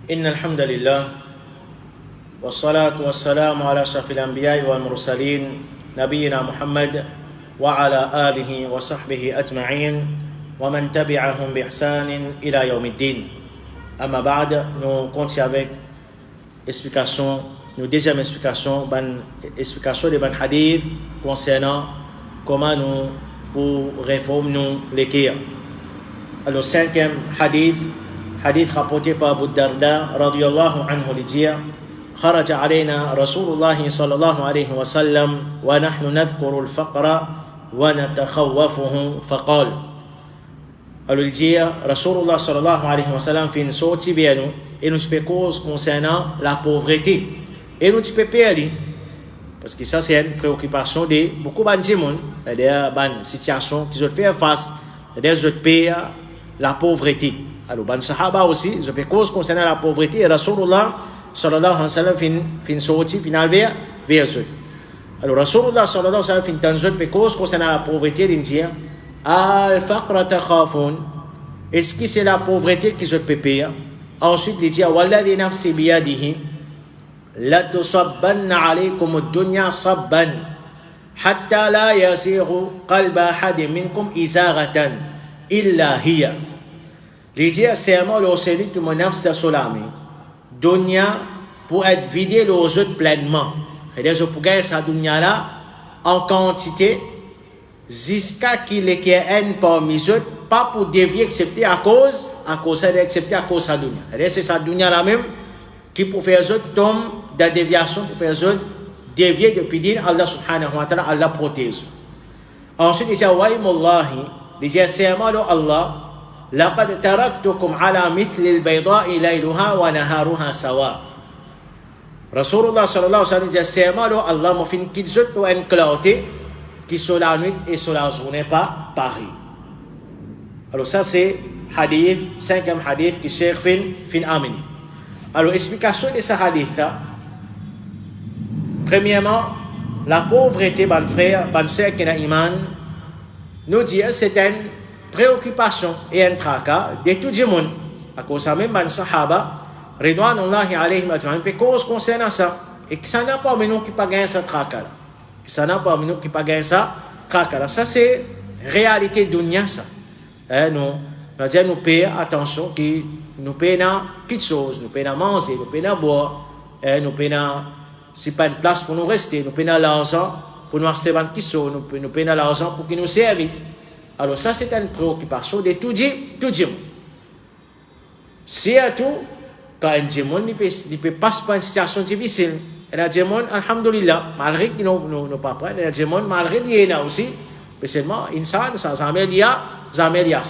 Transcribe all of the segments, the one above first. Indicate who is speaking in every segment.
Speaker 1: إن الحمد لله والصلاة والسلام على أشرف الأنبياء والمرسلين نبينا محمد وعلى آله وصحبه أجمعين ومن تبعهم بإحسان إلى يوم الدين. أما بعد, nous continuons avec explication, nous deuxième explication de ban hadith concernant comment nous pour réformer nous l'équerre. Alors cinquième hadith rapporté par Abu Darda radiyallahu anhu li dire خرج علينا رسول الله صلى الله عليه وسلم ونحن نذكر الفقر ونتخوفه فقال. Alors il dit Rasulullah sallallahu alayhi wa sallam fait une sortie vers nous et nous spéculons concernant la pauvreté et nous spéculons parce que ça c'est une préoccupation de beaucoup de gens, c'est-à-dire une situation qui se fait face, c'est-à-dire je paye la pauvreté. Alors ban sahaba aussi je spéculent concernant la pauvreté et Rasulullah sallallahu alayhi wa sallam fait une sortie finale vers eux. Alors Rasulullah sallallahu alayhi wa sallam fait une spéculation concernant la pauvreté, il dit Al-faqra takhafun. Est-ce que c'est la pauvreté qui se peut payer? Ensuite, il dit Walladhi nafsi biyadihi la tusabbanna alaykum ad-dunya sabban hatta la yasiru qalba ahadin minkum izaratan illa hiya. Il dit c'est moi le celui que mon nafs de solami dunya pour être vidé les autres pleinement. C'est-à-dire je peux gagner sa dunya là en quantité jusqu'à qu'il y ait un parmi eux, pas pour dévier, accepter à cause d'accepter à cause de sa dunya. C'est sa dunya là même qui pour faire eux tombe de déviation, pour faire eux dévier depuis dire Allah subhanahu wa ta'ala, Allah protège. Ensuite, il dit Wa'imullahi, il dit c'est moi Allah, laqad taraktukum ala mithli al-bayda'i layluha wa naharuha sawa. Rasulullah sallallahu alayhi wa sallam dit c'est moi Allah, mon fin qui dit pour une clarté qui sur la nuit et sur la journée pas pareil. Alors ça c'est hadith, cinquième hadith qui Cheikh fin amin. Alors explication de ce hadith là. Premièrement, la pauvreté, ban frère, ban sœur qui n'a iman, nous dit c'est une préoccupation et un tracas de tout le monde. À cause de même ban sahaba, ridwanullahi alayhim ajma'in, puis cause concernant ça et que ça n'a pas nous qui pas gagner ce tracas là. Ça n'a pas nous qui pas gagner ça tracas là. Ça c'est réalité dunya ça. Nous payons attention qui nous payons petites choses, nous payons manger, nous payons boire, nous payons si pas une place pour nous rester, nous payons l'argent pour nous acheter des petites choses, nous payons l'argent pour qu'il nous serve. Alors ça c'est une préoccupation de tout dire. Si à tout, quand un démon ne peut pas passer par une situation difficile, et un démon, alhamdulillah, malgré qu'il n'a pas pris, un démon malgré qu'il y en a aussi, spécialement, insan, ça s'améliore.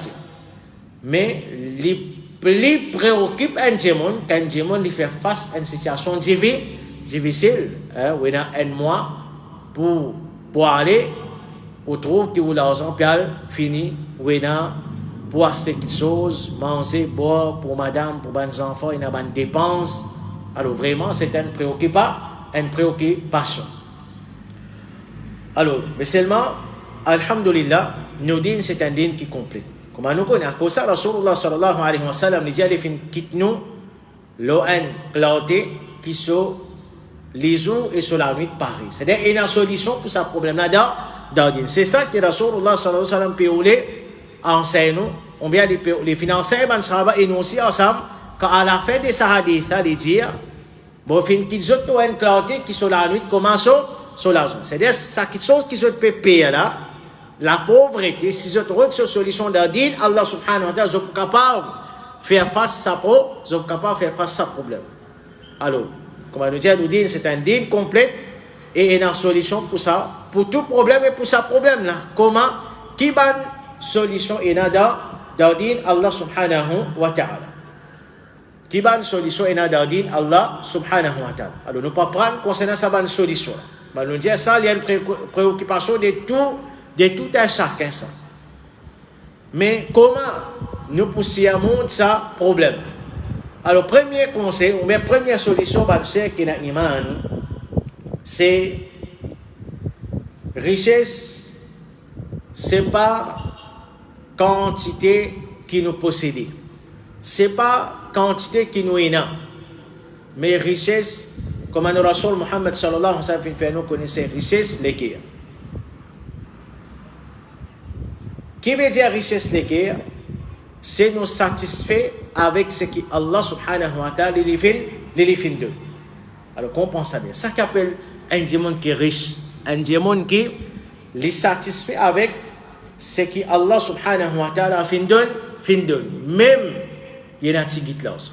Speaker 1: Mais les plus préoccupe un démon, quand un démon lui fait face à une situation difficile, où il y a un mois pour aller, on trouve que l'argent fini, où il y a pour acheter quelque chose, manger, boire pour madame, pour les enfants, il y a des dépenses. Alors vraiment, c'est une préoccupation. Alors, mais seulement, alhamdulillah, nous disons c'est un dîne qui complète. Comme nous connaissons, pour ça, Rasulullah sallallahu alayhi wa sallam, il dit, il fait quitte nous, l'eau clarté qui sont les jours et sur la nuit pareil. C'est-à-dire, il y a une solution pour ce problème-là dans le dîne. C'est ça que Rasulullah sallallahu alayhi wa sallam peut enseigne nous, on vient les financer, et nous aussi ensemble, quand à la fin de ce hadith, il dit, bon, fin qu'ils ont une clarté qui sur la nuit commence sur la journée. C'est-à-dire, ça quelque chose qui se peut payer là, la pauvreté, si je trouve cette solution d'adine, Allah subhanahu wa ta'ala, je suis capable de faire face à ce problème. Alors, comme on nous dit, nous dit, c'est un dîne complet et une solution pour ça, pour tout problème et pour ce problème là. Comment, qui va solution est dans din Allah subhanahu wa ta'ala. Qui va solution est dans din Allah subhanahu wa ta'ala. Alors nous pas prendre concernant sa bonne solution. Mais nous dire ça il y a une préoccupation de tout un chacun ça. Mais comment nous poussons ça problème? Alors premier conseil ou bien première solution ban c'est qui n'a iman c'est richesse c'est pas quantité qui nous possède. Ce n'est pas quantité qui nous est. mais richesse, comme le Rasoul Muhammad sallallahu alayhi wa sallam fait nous connaître richesse l'équerre. Qui veut dire richesse l'équerre? C'est nous satisfaire avec ce que Allah subhanahu wa ta'ala les fin de. Alors qu'on pense à bien. Ça qu'appelle un diamant qui est riche, un diamant qui les satisfait avec ce que Allah subhanahu wa ta'ala fin de. Même il y a un tigit là aussi.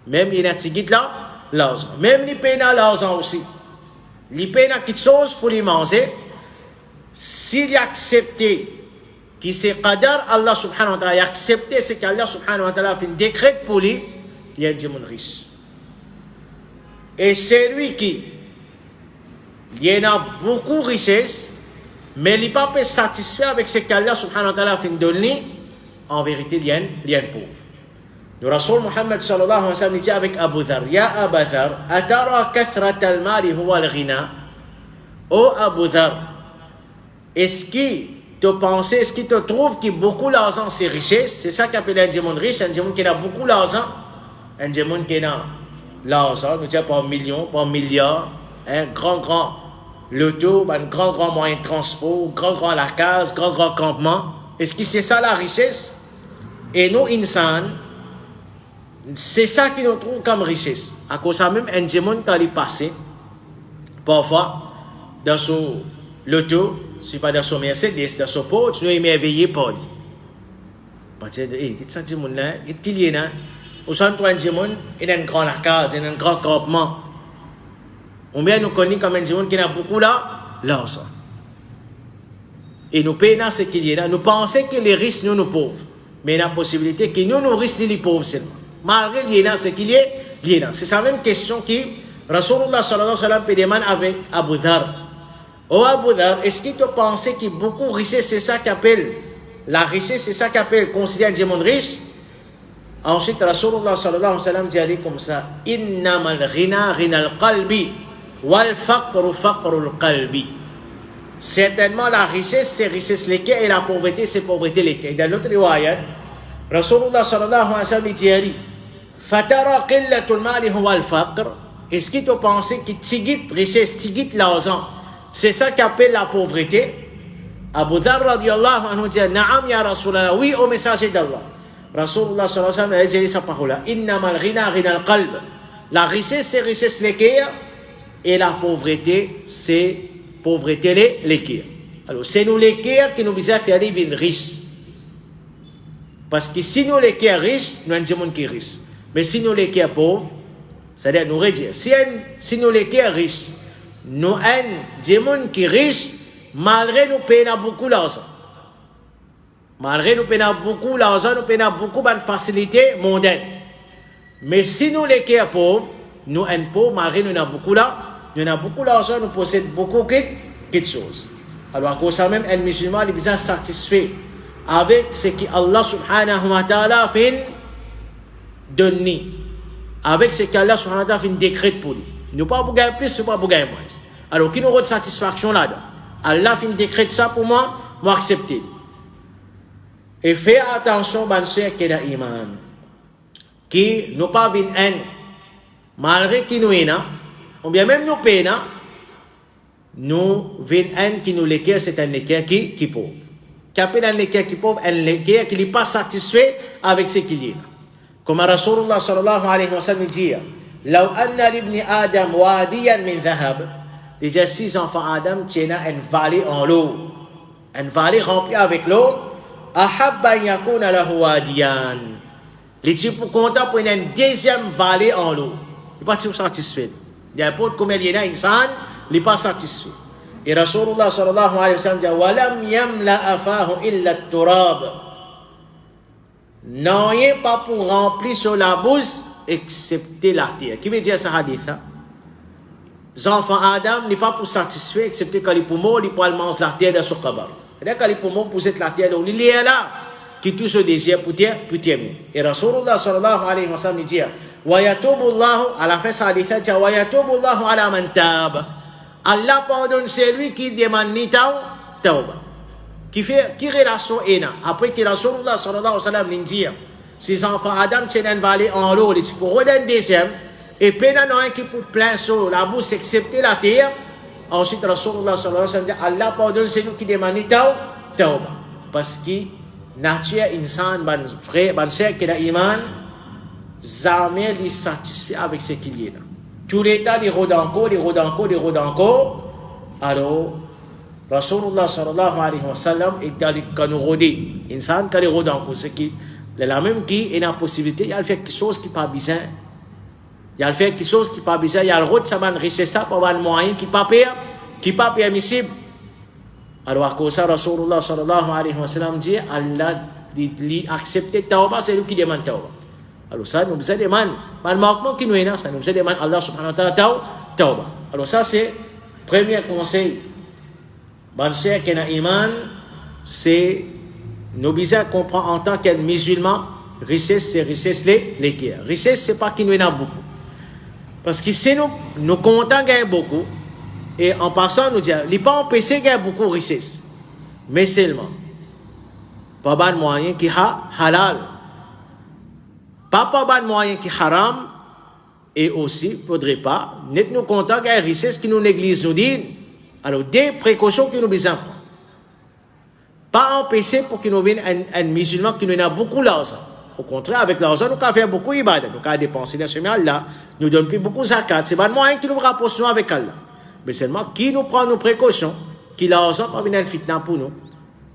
Speaker 1: Même il y a un tigit là aussi. Même les peines là aussi. Les peines quelque chose pour les manger. S'il a accepté qui c'est qadar Allah subhanahu wa ta'ala a accepté ce qu'Allah subhanahu wa ta'ala a fait un décret pour lui, il y a un diamant riche. Et c'est lui qui il y en a beaucoup de richesses, mais il n'est pas satisfait avec ce qu'Allah subhanahu wa ta'ala a fait donner, en vérité, il y a un pauvre. Le Rasoul Muhammad sallallahu alayhi wa sallam dit avec Abu Dhar, Ya Abu Dhar, atara kathrat al-mali huwa al-ghina. Oh Abu Dhar, est-ce que tu trouves que beaucoup d'argent c'est richesse? C'est ça qu'appelle un diamant riche, un diamant qui a beaucoup d'argent, un diamant qui a l'argent, nous disons pas un million, pas un milliard, un grand loto, un grand moyen de transport, grand la case, grand campement. Est-ce que c'est ça la richesse? Et nous, insan, c'est ça qui nous trouve comme richesse. À cause de même, un diamant qui est passé, parfois, dans son loto, c'est pas dans son Mercedes, dans son pot, tu es émerveillé par lui. Parce que, qu'est-ce que diamant là? Qu'est-ce qu'il y a là? Au centre un diamant, il y a une grande case, il y a un grand campement. Ou bien nous connaissons comme un diamant qui a beaucoup l'argent. Et nous payons ce qu'il y a là. Nous pensons que les riches, nous pauvres. Mais il y a la possibilité que nous riches, les pauvres seulement. Malgré qu'il y a ce qu'il y a là. C'est la même question que Rasulullah sallallahu alayhi wa sallam demande avec Abu Dhar. Oh Abu Dhar, est-ce que tu penses que beaucoup de richesse, c'est ça qu'appelle la richesse, c'est ça qu'appelle considérer un diamant riche? Ensuite, Rasulullah sallallahu alayhi wa sallam dit comme ça, Innamal ghina al qalbi wal faqru al qalbi. Certainement, la richesse, c'est richesse l'équerre et la pauvreté, c'est pauvreté l'équerre. Dans l'autre riwayat, Rasulullah sallallahu alayhi wa sallam dit, Fatara qillatul mali huwa al faqr. Est-ce que tu penses que tigit richesse, tigit l'argent, c'est ça qu'appelle la pauvreté? Abu Dhar radiyallahu anhu dit, Naam ya Rasulallah, oui au messager d'Allah. Rasulullah sallallahu alayhi wa sallam a dit sa parole, Innamal ghina al qalb. La richesse, c'est richesse l'équerre et la pauvreté, c'est pauvreté l'équerre. Alors, c'est nous l'équerre qui nous besoin faire des riches. Parce que si nous l'équerre riche, nous avons un diamant qui est riche. Mais si nous l'équerre pauvre, c'est-à-dire nous redire, si nous l'équerre riche, nous avons un diamant qui est riche, malgré nous payons beaucoup d'argent. Malgré nous payons beaucoup d'argent, nous payons beaucoup de facilités mondaines. Mais si nous l'équerre pauvre, nous sommes pauvres, malgré nous avons beaucoup d'argent. Nous avons beaucoup d'argent, nous possédons beaucoup de choses. Alors, à cause de ça même, un musulman est bien satisfait avec ce que Allah subhanahu wa ta'ala fait donner. Avec ce qu'Allah subhanahu wa ta'ala fait décret pour lui. Nous ne pouvons pas gagner plus, nous ne pouvons pas gagner moins. Alors, qui nous a de satisfaction là-dedans? Allah fait décret ça pour moi, moi accepter. Et fais attention, ben sûr, qu'il y a iman. Qui nous pas vin un, malgré qui nous est ou bien même nous payons, nous venons un qui nous l'équerre, c'est un équerre qui est pauvre. Qui appelle un équerre qui est pauvre, un équerre qui n'est pas satisfait avec ce qu'il y a. Comme Rasulullah sallallahu alayhi wa sallam dit, Law anna libni Adam wadiyan min dhahab. Déjà 6 enfants Adam tiennent une vallée en l'eau. Une vallée remplie avec l'eau. Ahabba yakuna lahu wadiyan. Les types pour content pour une deuxième vallée en l'eau. Il n'est pas satisfait. Il y a pas de combien il y a insan, il n'est pas satisfait. Et Rasulullah sallallahu alayhi wa sallam dit Walam yamla afahu illa turab. Non, il n'y a pas pour remplir sur la bouche excepté la terre. Qui veut dire ce hadith? Les enfants Adam n'est pas pour satisfaire excepté quand les poumons, ils pourront manger la terre dans son kabar. Et quand les poumons poussent la terre, il est là qui tout ce désir pour terre. Et Rasulullah sallallahu alayhi wa sallam dit Wayatubullahu, à la fin, ça dit Wayatubullahu ala man tab. Allah pardonne celui qui demande ni tauba. Qui relation est là. Après que Rasulullah sallallahu alayhi wa sallam dit ces enfants Adam tiennent une vallée en l'eau, pour redonner deuxième, Et peine un qui pour plein sur la bouche, excepté la terre. Ensuite, Rasulullah sallallahu alayhi wa sallam dit, Allah pardonne celui qui demande tawbah. Parce que nature insan, ban frère, ban sœur qui a iman, jamais il est satisfait avec ce qu'il y a. Tout l'état, il rôde encore. Alors, Rasulullah sallallahu alayhi wa sallam est dans le canourodé. Insan, quand il rôde encore, c'est qu'il la même qui a la possibilité, il a fait quelque chose qui n'est pas bizarre. Il a fait quelque chose qui n'est pas bizarre. Il a le droit de savoir ça pour avoir un moyen qui n'est pas permissible. Alors, à cause de ça, Rasulullah sallallahu alayhi wa sallam dit, Allah accepte tawbah, c'est lui qui demande tawbah. Alors, ça, nous besoin demander. Pas le manquement qui nous est là, ça nous besoin demander Allah subhanahu wa ta'ala tawbah. Alors, ça, c'est le premier conseil. Bonne sœur qui a iman, c'est nous besoin comprendre en tant que musulman, richesse, c'est richesse les guerres. Richesse, c'est pas qu'il nous en a beaucoup. Parce que si nous comptons gagner beaucoup, et en passant, nous disons, il n'est pas empêché de gagner beaucoup de richesse. Mais seulement, pas de moyen qui est halal. Pas de moyen qui est haram. Et aussi, il ne faudrait pas, nous comptons gagner richesse qui nous l'église nous dit. Alors, des précautions que nous besoin prendre. Pas empêcher pour qu'il nous vienne un musulman qui nous a beaucoup d'argent. Au contraire, avec l'argent, nous pouvons faire beaucoup d'ibadah. Nous pouvons dépenser dans le chemin Allah. Nous donne plus beaucoup de zakat. C'est pas le moyen qui nous rapproche avec Allah. Mais seulement qui nous prend nos précautions, qui l'argent pas venir un fitna pour nous.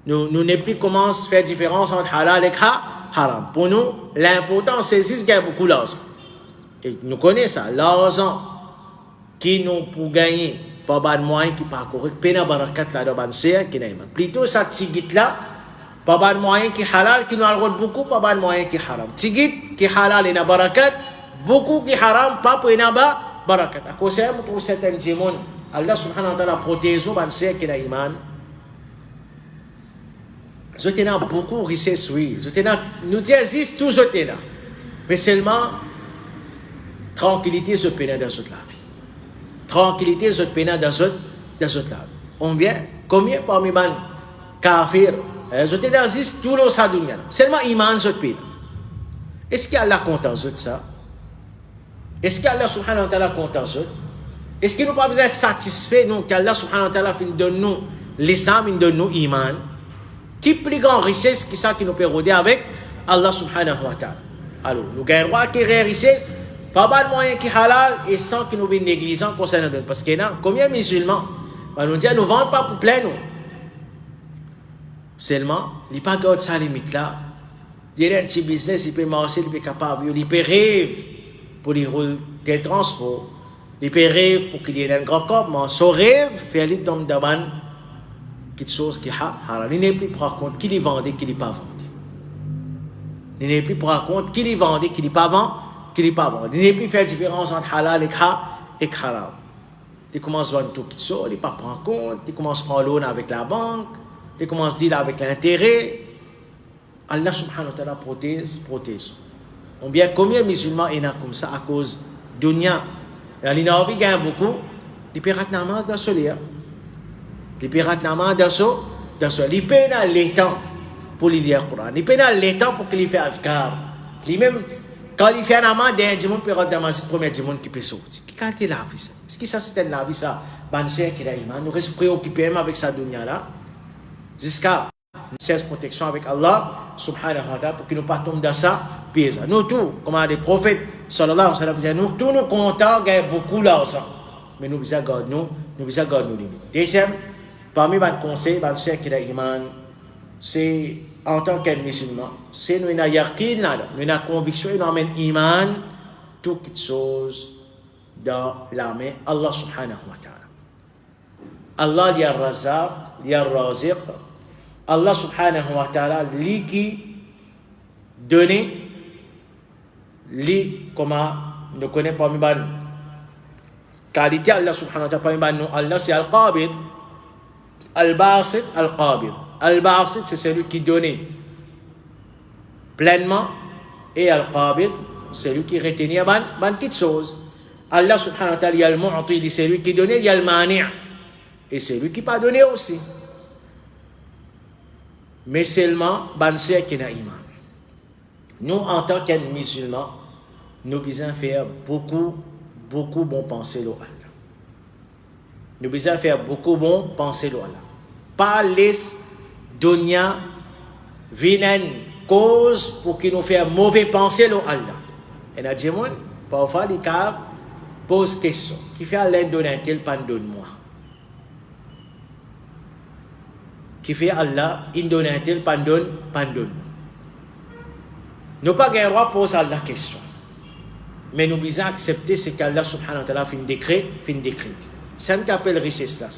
Speaker 1: Nous ne plus commencer à faire différence entre halal et haram. Pour nous, l'important c'est si gagne beaucoup d'argent. Et nous connaissons ça. L'argent qui nous pour gagner, pas de moyen qui parcourt, pena barakat là dans banser qui n'a pas. Plutôt ça tigit là. Pas de moyen qui halal, qui nous a beaucoup, pas de moyen qui haram. Tigit qui halal et na barakat, beaucoup qui haram, pas pour na barakat. À cause de pour certains démons, Allah subhanahu wa ta'ala protège nous, banser qui n'a iman. Je t'en beaucoup richesse, oui. Nous disons tout je t'en. Mais seulement, tranquillité, je peine dans toute la vie. Tranquillité, je peine dans toute la vie. Combien parmi les kafirs, je te dis tout le sadunya. Seulement iman je peine. Est-ce qu'Allah content de ça? Est-ce qu'Allah subhanahu wa ta'ala content de ça? Est-ce qu'il nous pas besoin de satisfaire nous qu'Allah subhanahu wa ta'ala donne nous l'islam, il donne nous iman? Qui plus grande richesse qui ça qui nous peut rôder avec Allah subhanahu wa ta'ala? Alors, nous gagnons acquérir richesse, pas mal de moyens qui halal et sans que nous viennent négligents concernant nous. Parce que là, combien de musulmans, nous disons, nous ne vendons pas pour plein nous. Seulement, il n'y a pas de ça limite là. Il y a un petit business, il peut marcher, il peut capable, il peut rêver pour les rôles de transport, il peut rêver pour qu'il y ait un grand corps, mais son rêve fait aller dans le quelque chose qui est halal. Il n'est plus pour compte qui les vendait, qui les pas vendu. Il n'est plus pour compte qui les vendait, qui les pas vendu, qui les pas vendu. Il n'est plus faire différence entre halal et haram. Il commence à vendre tout qui sort, il ne prend pas en compte, il commence à prendre l'eau avec la banque, il commence à dire avec l'intérêt. Allah subhanahu wa ta'ala protège. On bien combien de musulmans il y a comme ça à cause de dunya. Il y en a qui gagnent beaucoup, les pirates namaz dans ce lieu. Les pirates namaz dans ce lieu. Ils peinent les temps pour lire le Coran. Ils peinent les temps pour qu'ils fassent afkar. Même quand ils font namaz, il y a un dimanche pirate namaz, le premier dimanche qui peut sortir. Quand il a vu ça? Est-ce que ça c'était la vie ça? Ban sœur qui a iman, nous restons préoccupés même avec sa dunya là. Jusqu'à une protection avec Allah subhanahu wa ta'ala pour que nous partons dans ça pièce. Nous tous, comme les prophètes sallallahu alayhi wa sallam, nous tous nous comptons gagner beaucoup d'argent. Mais nous besoin garder nous limites. Deuxième, parmi les conseils, les sœurs qui ont iman, c'est en tant que musulman, c'est nous avons yaqin, nous avons conviction, nous avons iman, toutes choses dans la main Allah subhanahu wa ta'ala. Allah li ar-Razzaq, li ar-Raziq. Allah subhanahu wa ta'ala li qui donne, li comment ne connaît pas mes qualité Allah subhanahu wa ta'ala pas nous Allah c'est al-Qabid, al-Basit, al-Qabid. Al-Basit c'est celui qui donne pleinement et al-Qabid c'est celui qui retient ban petites choses. Allah subhanahu wa ta'ala il y a le mu'ti, c'est celui qui donne, il y a le mani' et c'est lui qui pas donné aussi. Mais seulement ban sœur qui n'a iman. Nous en tant que musulmans, nous devons faire beaucoup beaucoup bon penser l'Allah. Nous besoin faire beaucoup bon penser l'Allah. Pas laisser dunya viennent cause pour qu'ils nous fassent mauvais penser l'Allah. Et n'a dit parfois les cas pose question. Qui fait Allah donner tel pardonne-moi. Qui fait Allah il donne un tel pardonne. Nous pas gain droit poser Allah question. Mais nous devons accepter ce qu'Allah subhanahu wa ta'ala fait un décret. C'est ce qu'on appelle richesse là.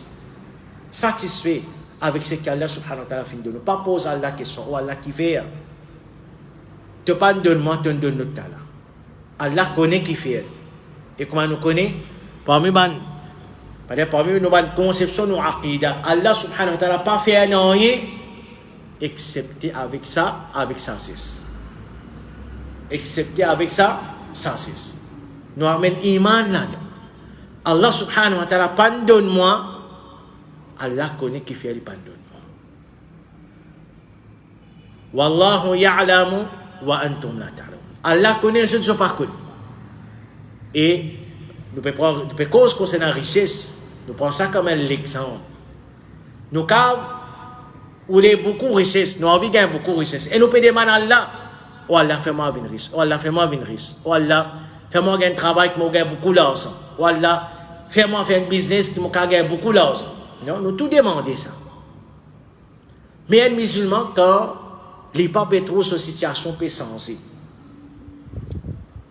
Speaker 1: Satisfait avec ce qu'Allah subhanahu wa ta'ala fait de nous. Pas poser Allah question. Oh Allah qui fait. Te pardonne-moi, te donne notre talent. Allah connaît qui fait. Et comment nous connaît? Parmi nos conceptions, nos aqidah, Allah subhanahu wa ta'ala pas fait rien excepté avec ça, avec ça c'est. Excepté avec ça, ça c'est. Nous amène iman là. Allah subhanahu wa ta'ala pardonne-moi. Allah connaît qui fait le pardonne-moi. Wallahu ya'lamu wa antum la ta'lamun. Allah connaît ce que je ne sais pas connaître. Et nous pouvons prendre cause concernant la richesse. Nous prenons ça comme un exemple. Nous avons beaucoup de richesse. Nous avons envie de gagner beaucoup de richesse. Et nous pouvons demander à Allah. Oh Allah, fais-moi une riche. Oh Allah, fais-moi une riche. Oh Allah, fais-moi un travail qui m'a gagné beaucoup d'argent. Oh Allah, fais-moi faire un business qui m'a gagné beaucoup d'argent. Non, nous tout demandons ça. Mais un musulman, quand les papes trop sur situation peut changer.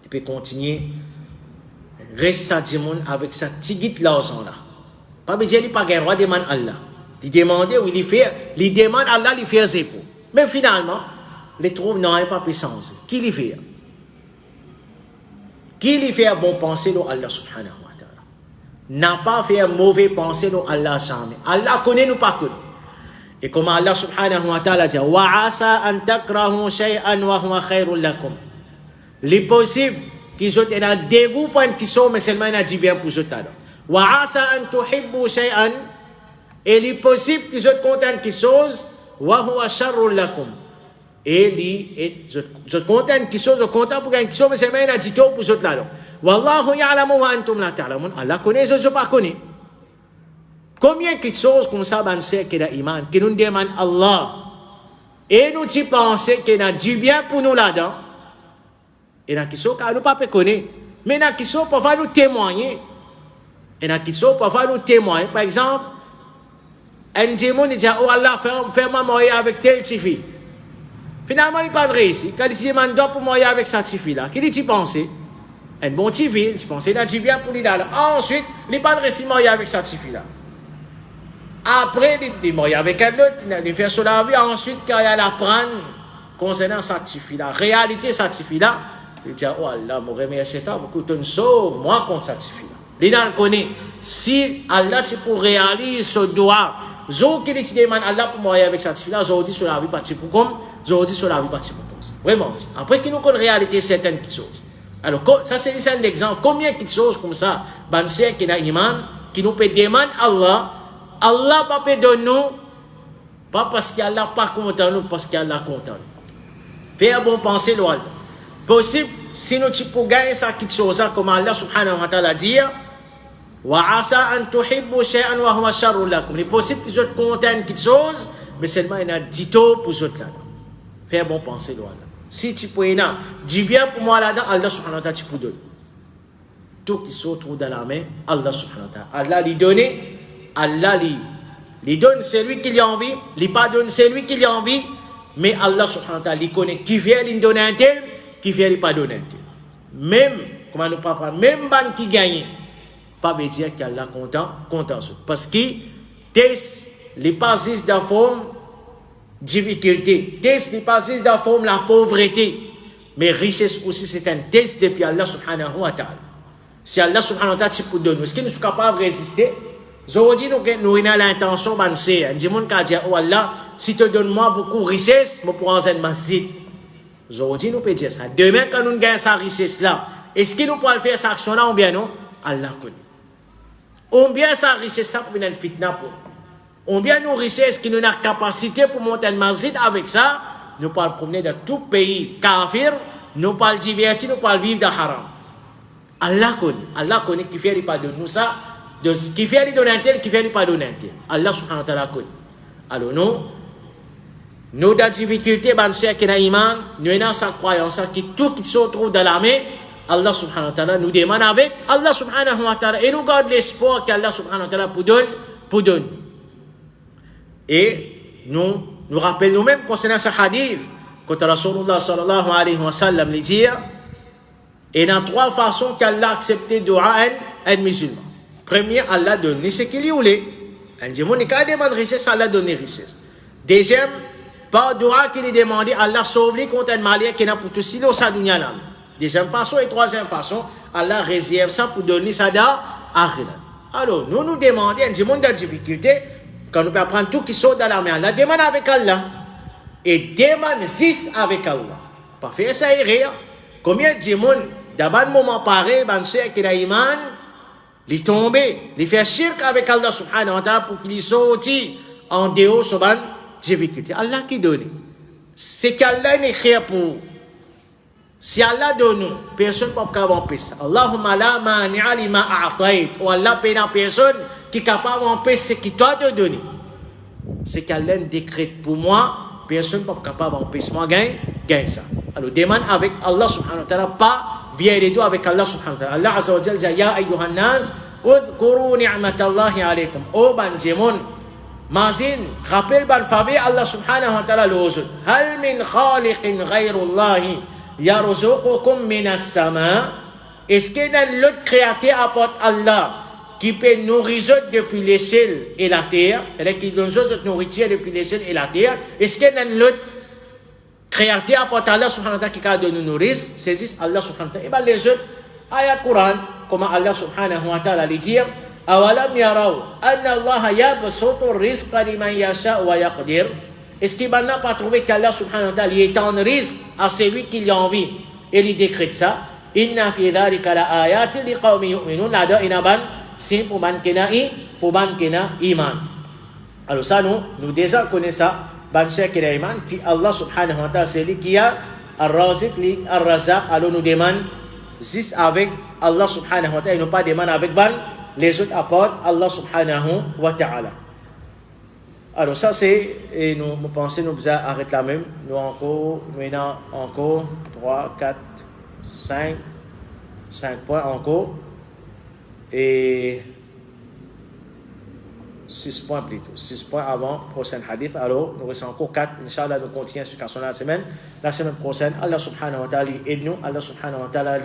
Speaker 1: Il peut continuer reste sentiment avec sa tigite l'argent là. Pas besoin de pas droit demande Allah. Il demande ou il fait, il demande Allah il fait zéro. Mais finalement, les trouve non pas pu changer. Qui lui fait? Qui lui fait bon penser à Allah subhanahu wa ta'ala? N'a pas fait mauvais penser à Allah jamais. Allah connaît nous pas connaît. Et comme Allah subhanahu wa ta'ala dit wa asa an takrahu shay'an wa huwa khairul lakum. Les possibles qu'ils ont un dégoût pour qui sont mais seulement un dit bien pour eux là. Wa asa an tuhibbu shay'an et les possibles qu'ils ont content qui choses wa huwa sharrul lakum. Et les je content qui sont content pour qui sont mais seulement un dit pour eux là. Wallahu ya'lamu wa antum la ta'lamun. Allah connaît je pas connaît. Combien de choses comme ça, ben c'est que l'iman, qui nous demande Allah, et nous y pensons qu'il y a du bien pour nous là-dedans, et dans qui sont nous pas connaître, mais dans qui sont parfois nous témoigner, et dans qui sont parfois nous témoigner. Par exemple, un démon dit oh Allah, fais-moi mourir avec telle petite fille. Finalement, il n'est pas réussi. Quand il se demande pour mourir avec cette petite fille-là, qui dit penser? Un bon petit fille, je pensais qu'il y a du bien pour lui là. Ensuite, il n'est pas réussi à mourir avec cette petite fille-là. Après, il mourit avec un autre, il fait sur la vie, ensuite, quand il apprend concernant cette fille, la réalité de cette fille-là, il dit, oh Allah, mon remercie, beaucoup te sauve, moi, contre cette fille-là. Il connaît, si Allah, tu pour réaliser ce doigt, zo qui dit, demande Allah pour mourir avec cette fille-là, zo dit sur la vie, parti pour comme, zo dit sur la vie, parti pour comme ça. Vraiment. Après, qu'il nous connaît réalité, certaines choses. Alors, ça, c'est un exemple. Combien de choses comme ça, ben, c'est qu'il y a iman, qui nous peut demander Allah, Allah pas peut donner nous, pas parce qu'Allah pas content nous, parce qu'Allah content nous. Faire bon penser l'Allah. Possible, si nous pouvons gagner ça quelque chose, comme Allah subhanahu wa ta'ala dit, wa asa an tuhibbu shay'an wa huwa sharrun lakum. Il est possible que vous êtes content quelque chose, mais seulement il y a dito pour vous là. Faire bon penser l'Allah. Si tu peux dis bien pour moi là-dedans, Allah subhanahu wa ta'ala tu peux donner. Tout qui se trouve dans la main, Allah subhanahu wa ta'ala. Allah lui donne. Allah lui donne celui qui a envie, lui pas donne celui qui a envie, mais Allah subhanahu wa ta'ala lui connaît qui vient lui donner un tel, qui vient lui pas donner un tel. Même, comment nous pas prendre, même ban qui gagne, pas veut dire qu'Allah content. Parce que test les passes de la forme difficulté, test les passes de la forme la pauvreté, mais richesse aussi c'est un test depuis Allah subhanahu wa ta'ala. Si Allah subhanahu wa ta'ala tu peux donner, est-ce que nous sommes capables de résister? Aujourd'hui, nous avons l'intention de dire, un démon qui a dit, oh Allah, si tu donnes moi beaucoup de richesse, je prends un masjid. Aujourd'hui, nous pouvons dire ça. Demain, quand nous gagnons cette richesse-là, est-ce que nous pouvons faire cette action-là ou bien non? Allah connaît. Ou bien cette richesse-là pour venir le fitna pour nous. Ou bien nos richesses qui nous ont la capacité pour monter un masjid avec ça, nous pouvons promener dans tout pays kafir, nous pouvons divertir, nous pouvons vivre dans haram. Allah connaît qui fait pas de nous ça, qui fait donner un tel, qui fait pas donner un tel. Allah subhanahu wa ta'ala connaît. Alors nous dans difficulté, ben c'est que iman, nous avons sa croyance qui tout qui se trouve dans l'armée, Allah subhanahu wa ta'ala nous demande avec Allah subhanahu wa ta'ala et nous garde l'espoir qu'Allah subhanahu wa ta'ala pour donne. Et nous rappelons nous-mêmes concernant ce hadith, quand Rasulullah sallallahu alayhi wa sallam lui dit, et dans trois façons qu'Allah a accepté dua un musulman. Premier, Allah donne ce qu'il y voulait. Un démon n'est qu'à demander richesse, Allah donne richesse. Deuxième, par dua qu'il est demandé, Allah sauve lui contre un malien qui n'a pour tout silo sa dunya là. Deuxième façon et troisième façon, Allah réserve ça pour donner ça dans Akhirat. Alors, nous demandons, un démon dans la difficulté, quand nous pouvons prendre tout qui sort dans l'armée, Allah demande avec Allah. Et demande 6 avec Allah. Pas faire ça et rire. Combien de démons dans un moment pareil, ben c'est qu'il a iman, il est tombé, il fait shirk avec Allah subhanahu wa ta'ala pour qu'il sorte en dehors de la difficulté. Allah qui donne. C'est qu'Allah est écrit pour. Si Allah donne nous, personne ne peut pas empêcher ça. Allahumma la mani'a lima a'tayt. Ou Allah paye la personne qui est capable d'empêcher ce qu'il doit te donner. C'est qu'Allah décrète pour moi, personne ne peut pas capable d'empêcher moi gagne ça. Alors demande avec Allah subhanahu wa ta'ala, pas via les doigts avec Allah subhanahu wa ta'ala. Allah azza wa jalla dit ya ayyuhan nas udhkuru ni'matallahi alaykum. Oh ban démon, mazin rappelle ban faveur Allah subhanahu wa ta'ala l'autre. Hal min khaliqin ghayrullahi yarzuqukum minas sama. Est-ce que dans l'autre créateur apporte Allah qui peut nourrir depuis les cieux et la terre, et qui donne notre nourriture depuis les cieux et la terre? Est-ce que dans l'autre créateur apporte Allah subhanahu wa ta'ala qui a de nous nourrir? Saisissent Allah subhanahu wa ta'ala. Et bien les autres ayat Coran, comment Allah subhanahu wa ta'ala les dit, awalam yaraw anna Allah yabsutu rizqa liman yasha wa yaqdir. Est-ce qu'il n'a pas trouvé qu'Allah subhanahu wa ta'ala est en risque à celui qui a envie et il décrète ça? Inna fi dhalika la ayatin liqaumin yu'minun. Là-dedans il y a ban c'est pour ban kena iman. Alors ça nous déjà connaissons ça. Ban kena iman qui Allah subhanahu wa ta'ala c'est lui qui a ar-raziq li ar-razaq. Alors nous demande juste avec Allah subhanahu wa ta'ala, et nous pas demande avec ban les autres apports Allah subhanahu wa ta'ala. Alors ça c'est, et nous pensons nous faisons arrêter là même. Nous maintenant encore 3, 4, 5 points encore. Et 6 points plutôt. 6 points avant prochain hadith. Alors, nous restons encore 4. Inch'Allah, nous continuons l'explication la semaine. La semaine prochaine, Allah subhanahu wa ta'ala aide-nous. Allah subhanahu wa ta'ala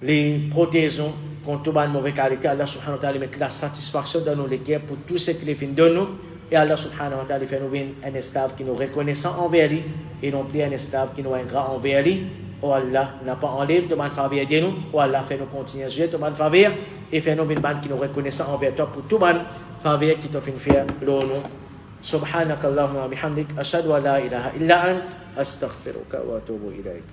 Speaker 1: les protégeons contre toute mauvaise qualité. Allah subhanahu wa ta'ala met la satisfaction dans nos cœurs pour tout ce qu'il fait de nous. Et Allah subhanahu wa ta'ala fait nous un esclave qui nous reconnaissant envers lui et non plus un esclave qui nous est ingrat envers lui. Oh Allah, n'a pas enlevé de ma faveur de nous. Oh Allah, fait nous continuer à jouer de ma faveur et fait nous une bande qui nous reconnaissant envers toi pour tout ban faveur qui t'a fait faire l'honneur. Subhanakallahumma bihamdik ashhadu an la ilaha illa ant astaghfiruka wa atubu ilayk.